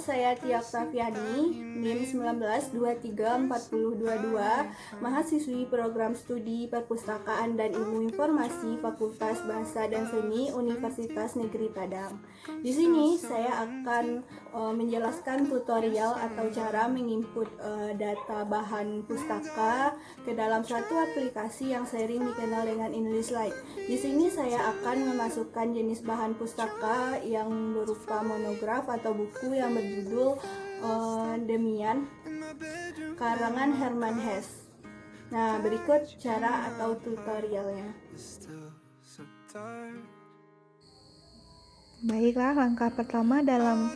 saya Tia Oktaviani, NIM 19234022, mahasiswi program studi Perpustakaan dan Ilmu Informasi Fakultas Bahasa dan Seni Universitas Negeri Padang. Di sini saya akan menjelaskan tutorial atau cara menginput data bahan pustaka ke dalam suatu aplikasi yang sering dikenal dengan InlistLite. Di sini saya akan memasukkan jenis bahan pustaka yang berupa monograf atau buku yang berjudul Demian karangan Herman Hesse. Nah, berikut cara atau tutorialnya. Baiklah, langkah pertama dalam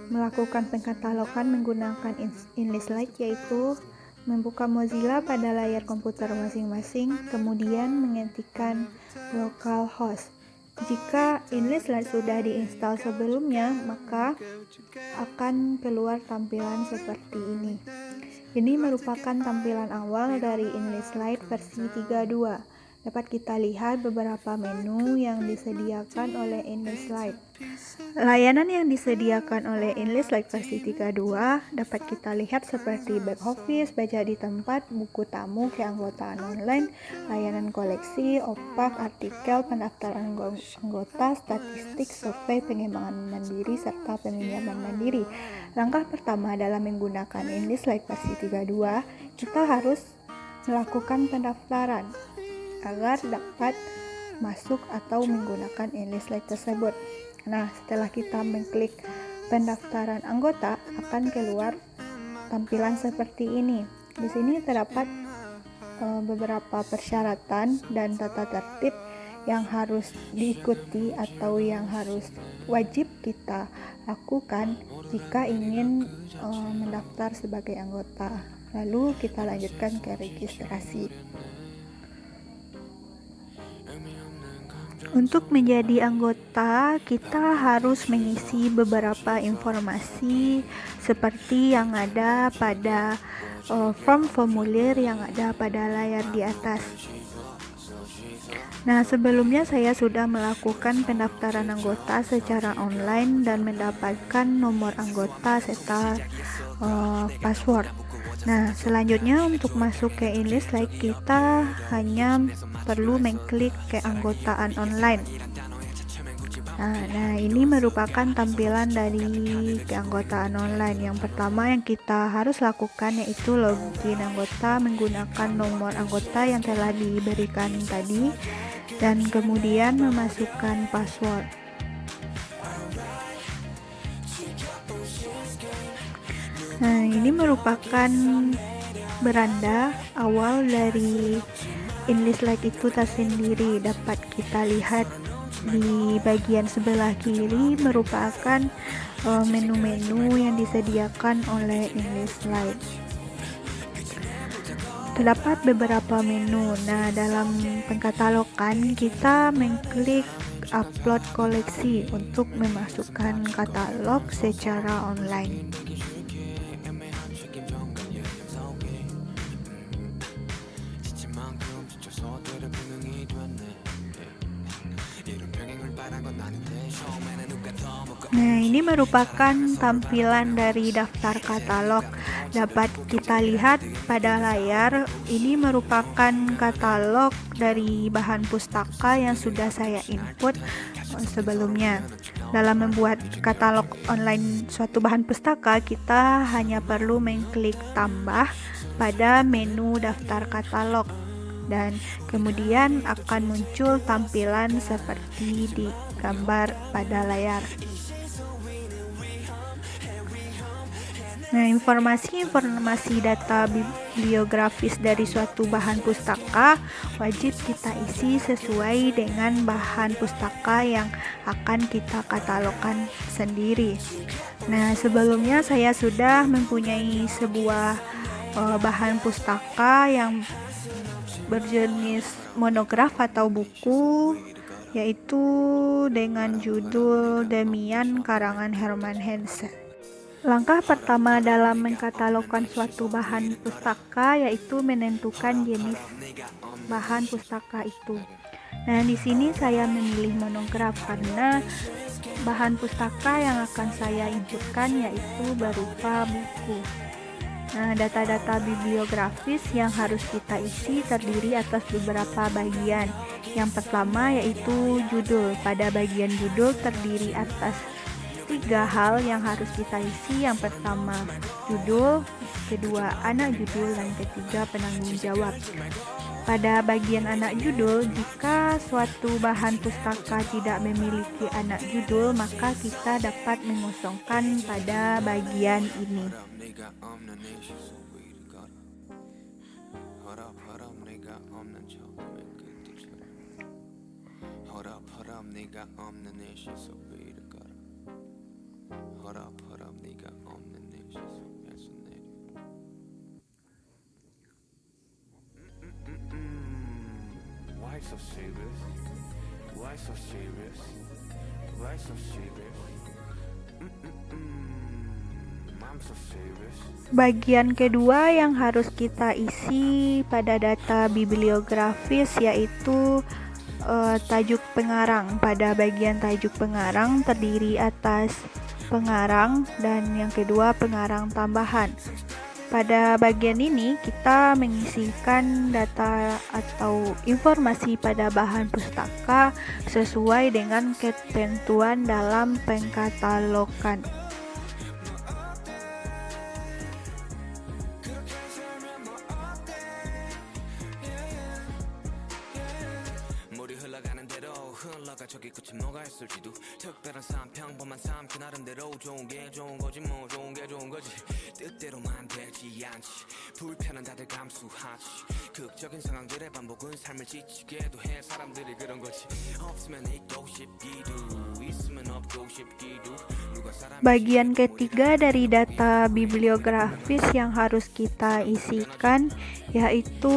melakukan pengkatalogan menggunakan InlistLite yaitu membuka Mozilla pada layar komputer masing-masing, kemudian mengetikkan localhost. Jika InlistLite sudah diinstal sebelumnya, maka akan keluar tampilan seperti ini. Ini merupakan tampilan awal dari InlistLite versi 3.2. Dapat kita lihat beberapa menu yang disediakan oleh InlistLite. Layanan yang disediakan oleh InlistLite versi 3.2 dapat kita lihat seperti back office, baca di tempat, buku tamu, keanggotaan online, layanan koleksi, opak, artikel, pendaftaran anggota, statistik, survei, pengembangan mandiri, serta peminjaman mandiri. Langkah pertama dalam menggunakan InlistLite versi 3.2, kita harus melakukan pendaftaran agar dapat masuk atau menggunakan InlistLite tersebut. Nah, setelah kita mengklik pendaftaran anggota, akan keluar tampilan seperti ini. Di sini terdapat beberapa persyaratan dan tata tertib yang harus diikuti atau yang harus wajib kita lakukan jika ingin mendaftar sebagai anggota. Lalu kita lanjutkan ke registrasi. Untuk menjadi anggota, kita harus mengisi beberapa informasi seperti yang ada pada form formulir yang ada pada layar di atas. Nah, sebelumnya saya sudah melakukan pendaftaran anggota secara online dan mendapatkan nomor anggota serta password. Nah, selanjutnya untuk masuk ke InlistLite kita hanya perlu mengklik keanggotaan online. Nah, ini merupakan tampilan dari keanggotaan online. Yang pertama yang kita harus lakukan yaitu login anggota menggunakan nomor anggota yang telah diberikan tadi dan kemudian memasukkan password. Nah, ini merupakan beranda awal dari InlistLite itu tersendiri. Dapat kita lihat di bagian sebelah kiri merupakan menu-menu yang disediakan oleh InlistLite. Terdapat beberapa menu. Nah, dalam pengkatalogan kita mengklik upload koleksi untuk memasukkan katalog secara online. Nah, ini merupakan tampilan dari daftar katalog. Dapat kita lihat pada layar, ini merupakan katalog dari bahan pustaka yang sudah saya input sebelumnya. Dalam membuat katalog online suatu bahan pustaka, kita hanya perlu mengklik tambah pada menu daftar katalog dan kemudian akan muncul tampilan seperti di gambar pada layar. Nah, informasi data bibliografis dari suatu bahan pustaka wajib kita isi sesuai dengan bahan pustaka yang akan kita katalogkan sendiri. Nah, sebelumnya saya sudah mempunyai sebuah bahan pustaka yang berjenis monograf atau buku, yaitu dengan judul Demian karangan Herman Hesse. Langkah pertama dalam mengkatalogkan suatu bahan pustaka yaitu menentukan jenis bahan pustaka itu. Nah, di sini saya memilih monograf karena bahan pustaka yang akan saya inputkan yaitu berupa buku. Nah, data-data bibliografis yang harus kita isi terdiri atas beberapa bagian. Yang pertama yaitu judul. Pada bagian judul terdiri atas 3 hal yang harus kita isi. Yang pertama judul, kedua anak judul, dan ketiga penanggung jawab. Pada bagian anak judul, jika suatu bahan pustaka tidak memiliki anak judul, maka kita dapat mengosongkan pada bagian ini. Why so serious? Why so serious? Why so serious? I'm so serious. Bagian kedua yang harus kita isi pada data bibliografis yaitu tajuk pengarang. Pada bagian tajuk pengarang terdiri atas pengarang dan yang kedua pengarang tambahan. Pada bagian ini kita mengisikan data atau informasi pada bahan pustaka sesuai dengan ketentuan dalam pengkatalogan. 흘러가 저기 끝이 뭐가 있을지도 특별한 삶 평범한 삶 그 나름대로 좋은 게 좋은 거지 뭐 좋은 게 좋은 거지 뜻대로만 되지 않지 불편한 다들 감수하지 극적인 상황들의 반복은 삶을 지치게도 해 사람들이 그런 거지 없으면 있고 싶기도 있으면 없고 싶기도 누가 사람. Bagian ketiga dari data bibliografis yang harus kita isikan yaitu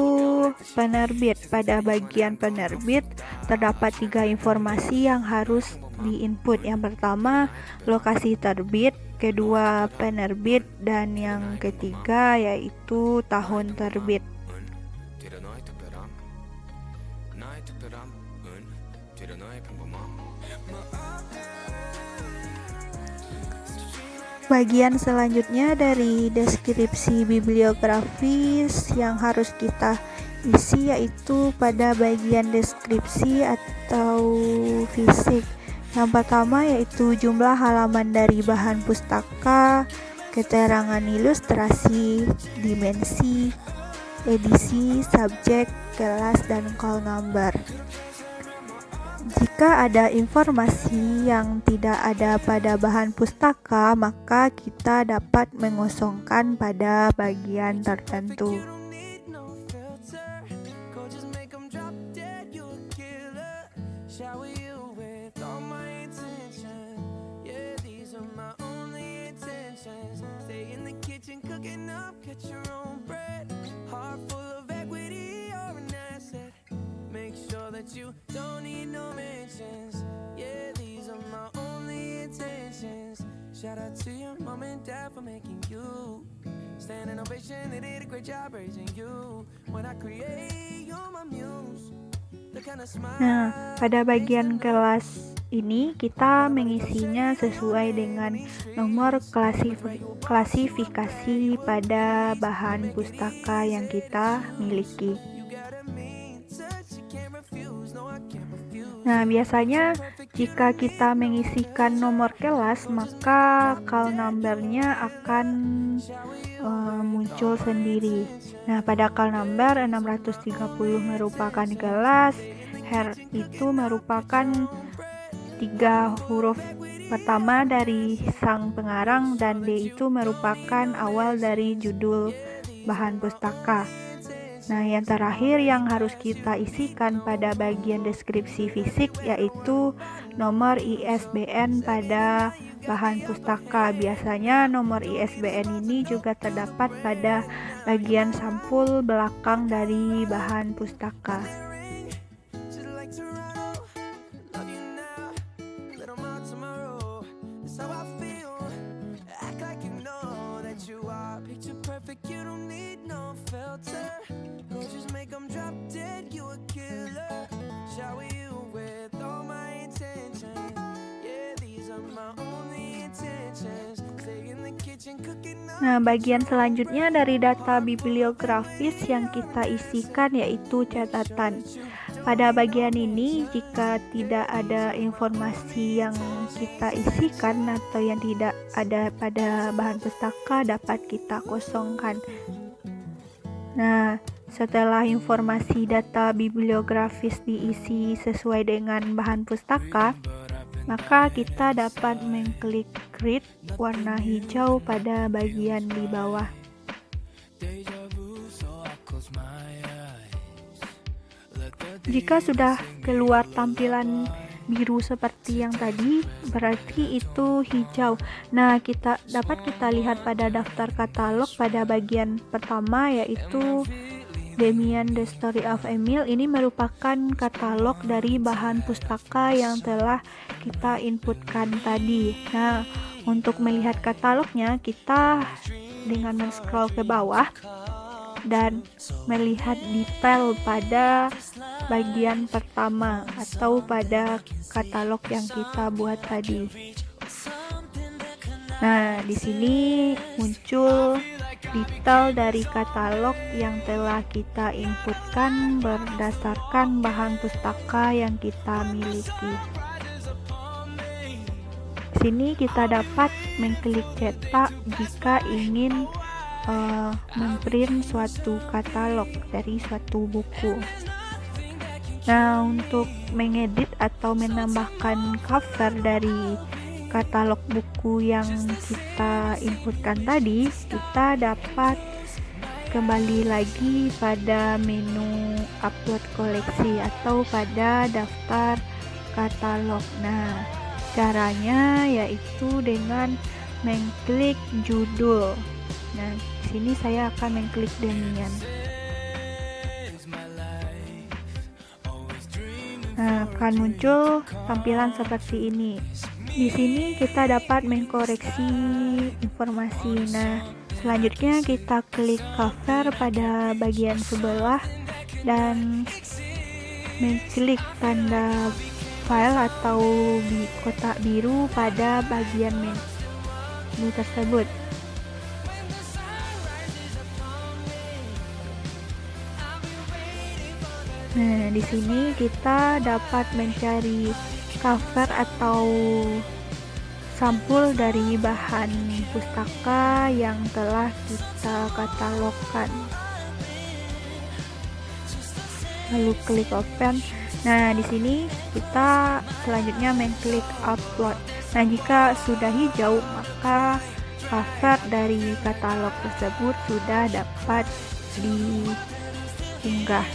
penerbit. Pada bagian penerbit terdapat 3 informasi yang harus diinput. Yang pertama lokasi terbit, kedua penerbit, dan yang ketiga yaitu tahun terbit. Bagian selanjutnya dari deskripsi bibliografis yang harus kita isi yaitu pada bagian deskripsi atau fisik. Yang pertama yaitu jumlah halaman dari bahan pustaka, keterangan ilustrasi, dimensi, edisi, subjek, kelas, dan call number. Jika ada informasi yang tidak ada pada bahan pustaka, maka kita dapat mengosongkan pada bagian tertentu. You don't need no mentions. Yeah, these are my only intentions. Shout out to your mom and dad for making you. Standing ovation, they did a great job raising you. When I create, you're my muse. The kind of smile. Nah, pada bagian kelas ini kita mengisinya sesuai dengan nomor klasifikasi pada bahan pustaka yang kita miliki. Nah, biasanya jika kita mengisikan nomor kelas, maka call number-nya akan muncul sendiri. Nah, pada call number 630 merupakan kelas, her itu merupakan 3 huruf pertama dari sang pengarang, dan D itu merupakan awal dari judul bahan pustaka. Nah, yang terakhir yang harus kita isikan pada bagian deskripsi fisik yaitu nomor ISBN pada bahan pustaka. Biasanya nomor ISBN ini juga terdapat pada bagian sampul belakang dari bahan pustaka. Nah, bagian selanjutnya dari data bibliografis yang kita isikan yaitu catatan. Pada bagian ini, jika tidak ada informasi yang kita isikan atau yang tidak ada pada bahan pustaka, dapat kita kosongkan. Nah, setelah informasi data bibliografis diisi sesuai dengan bahan pustaka, maka kita dapat mengklik grid warna hijau pada bagian di bawah. Jika sudah keluar tampilan biru seperti yang tadi, berarti itu hijau. Nah, dapat kita lihat pada daftar katalog pada bagian pertama yaitu Demian The Story of Emil. Ini merupakan katalog dari bahan pustaka yang telah kita inputkan tadi. Nah, untuk melihat katalognya, kita dengan men-scroll ke bawah dan melihat detail pada bagian pertama atau pada katalog yang kita buat tadi. Nah, di sini muncul detail dari katalog yang telah kita inputkan berdasarkan bahan pustaka yang kita miliki. Di sini kita dapat mengklik cetak jika ingin memprint suatu katalog dari suatu buku. Nah, untuk mengedit atau menambahkan cover dari katalog buku yang kita inputkan tadi, kita dapat kembali lagi pada menu upload koleksi atau pada daftar katalog. Nah, caranya yaitu dengan mengklik judul. Nah, di sini saya akan mengklik Demian. Nah, akan muncul tampilan seperti ini. Di sini kita dapat mengkoreksi informasi. Nah, selanjutnya kita klik cover pada bagian sebelah dan mengklik tanda file atau kotak biru pada bagian menu tersebut. Nah, di sini kita dapat mencari cover atau sampul dari bahan pustaka yang telah kita katalogkan. Lalu klik open. Nah, di sini kita selanjutnya mengklik upload. Nah, jika sudah hijau, maka cover dari katalog tersebut sudah dapat diunggah.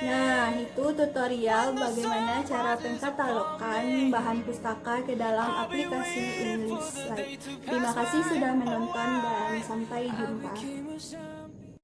Nah, itu tutorial bagaimana cara pengkatalogkan bahan pustaka ke dalam aplikasi English Lite. Terima kasih sudah menonton dan sampai jumpa.